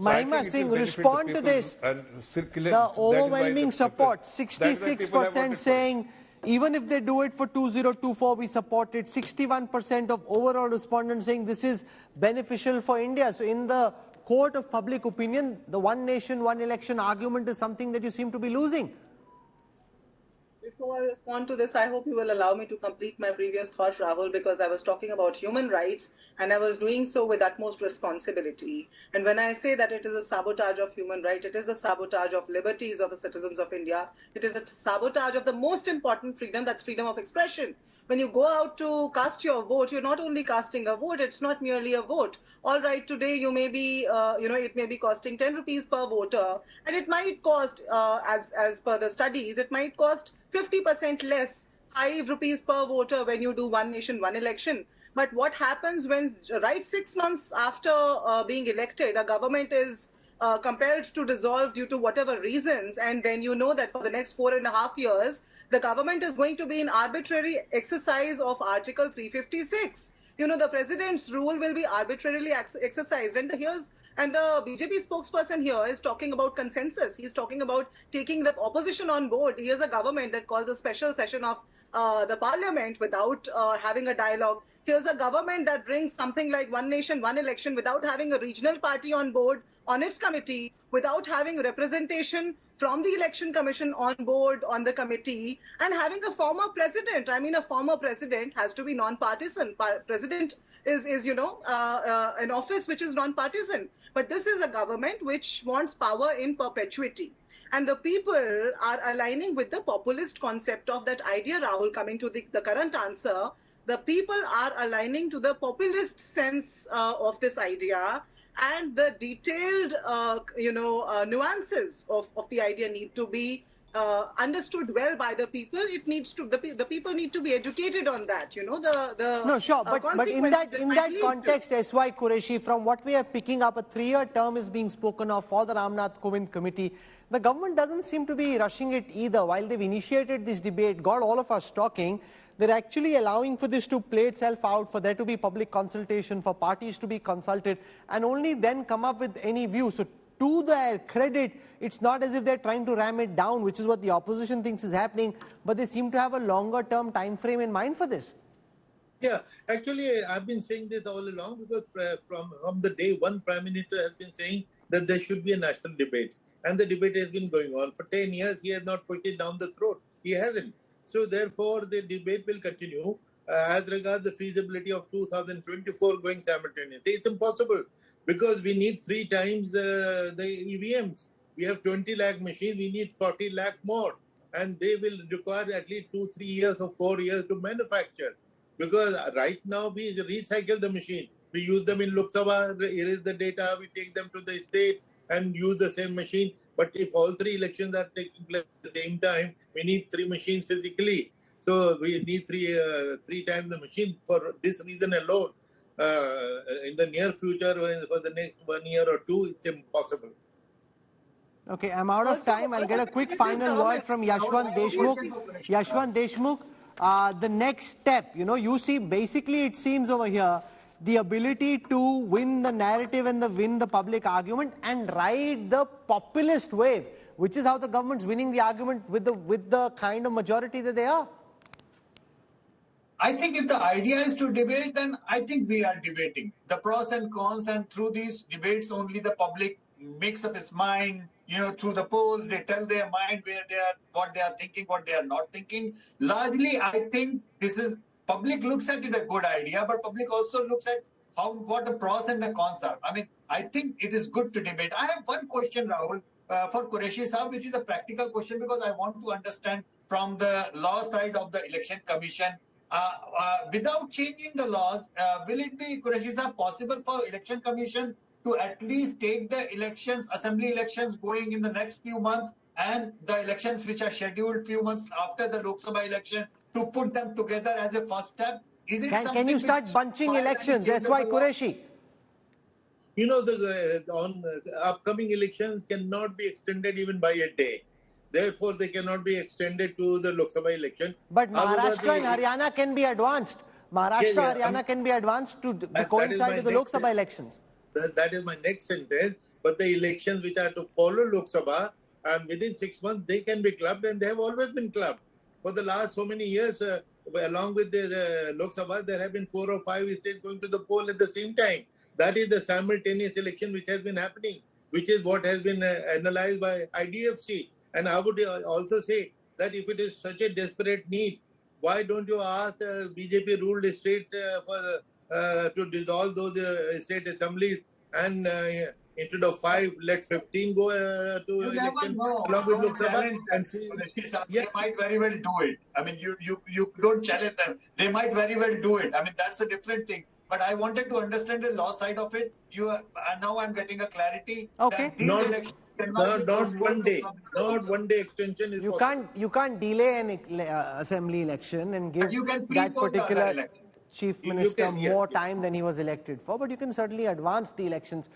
Mahima Singh, respond to this. The overwhelming support, 66% saying even if they do it for 2024, we support it. 61% of overall respondents saying this is beneficial for India. So in the court of public opinion, the one nation, one election argument is something that you seem to be losing. Before I respond to this, I hope you will allow me to complete my previous thought, Rahul, because I was talking about human rights and I was doing so with utmost responsibility. And when I say that it is a sabotage of human rights, it is a sabotage of liberties of the citizens of India. It is a sabotage of the most important freedom, that's freedom of expression. When you go out to cast your vote, you're not only casting a vote, it's not merely a vote. All right, today you may be, it may be costing 10 rupees per voter, and it might cost, as per the studies, it might cost 50% less, 5 rupees per voter when you do one nation, one election. But what happens when, right 6 months after being elected, a government is compelled to dissolve due to whatever reasons, and then you know that for the next 4.5 years, the government is going to be in arbitrary exercise of Article 356. You know, the president's rule will be arbitrarily exercised. And the BJP spokesperson here is talking about consensus. He's talking about taking the opposition on board. Here's a government that calls a special session of the parliament without having a dialogue. Here's a government that brings something like one nation, one election without having a regional party on board on its committee, without having representation from the election commission on board on the committee, and having a former president. I mean, a former president has to be non-partisan. President is an office which is non-partisan. But this is a government which wants power in perpetuity. And the people are aligning with the populist concept of that idea, Rahul, coming to the current answer. The people are aligning to the populist sense of this idea, and the detailed, nuances of the idea need to be understood well by the people. It needs to, the people need to be educated on that, No, sure, but in that context, S.Y. Qureshi, from what we are picking up, a 3-year term is being spoken of for the Ramnath Kovind committee. The government doesn't seem to be rushing it either. While they've initiated this debate, got all of us talking, they're actually allowing for this to play itself out, for there to be public consultation, for parties to be consulted, and only then come up with any view. So to their credit, it's not as if they're trying to ram it down, which is what the opposition thinks is happening, but they seem to have a longer term time frame in mind for this. Yeah, actually, I've been saying this all along, because from the day one, Prime Minister has been saying that there should be a national debate. And the debate has been going on. For 10 years, he has not pushed it down the throat. He hasn't. So therefore, the debate will continue as regards the feasibility of 2024 going simultaneously. It's impossible, because we need 3 times the EVMs. We have 20 lakh machines, we need 40 lakh more. And they will require at least 2-3 years or 4 years to manufacture. Because right now, we recycle the machine. We use them in Lok Sabha, erase the data, we take them to the state and use the same machine. But if all 3 elections are taking place at the same time, we need 3 machines physically. So we need 3 times the machine. For this reason alone, in the near future, for the next 1 year or 2, it's impossible. Okay, I'm out of time. I'll get a quick final word from Yashwant Deshmukh. Yashwant Deshmukh, the next step, you see, basically it seems over here, the ability to win the narrative and win the public argument and ride the populist wave, which is how the government's winning the argument with the kind of majority that they are. I think if the idea is to debate, then I think we are debating the pros and cons, and through these debates only the public makes up its mind. Through the polls, they tell their mind what they are thinking, what they are not thinking. Largely, I think public looks at it a good idea, but public also looks at what the pros and the cons are. I mean, I think it is good to debate. I have one question, Rahul, for Qureshi Saab, which is a practical question, because I want to understand from the law side of the Election Commission. Without changing the laws, will it be, Qureshi Saab, possible for Election Commission to at least take the elections, assembly elections going in the next few months, and the elections which are scheduled few months after the Lok Sabha election, to put them together as a first step? Is it can you start bunching elections? S.Y. Qureshi. The upcoming elections cannot be extended even by a day. Therefore, they cannot be extended to the Lok Sabha election. But Maharashtra and Haryana can be advanced. Haryana can be advanced to coincide with the Lok Sabha elections. That is my next sentence. but the elections which are to follow Lok Sabha, and within 6 months they can be clubbed, and they have always been clubbed. For the last so many years, along with the Lok Sabha, there have been 4 or 5 states going to the poll at the same time. That is the simultaneous election which has been happening, which is what has been analyzed by IDFC. And I would also say that if it is such a desperate need, why don't you ask BJP ruled state to dissolve those state assemblies, and instead of 5, let 15 go to election along with Lok Sabha and see. They might very well do it. I mean, you don't challenge them. They might very well do it. I mean, that's a different thing. But I wanted to understand the law side of it. Now I'm getting a clarity. Okay. That these elections not one day. Not one day extension is possible. You can't delay an assembly election and give that particular chief minister more time than he was elected for, but you can certainly advance the elections.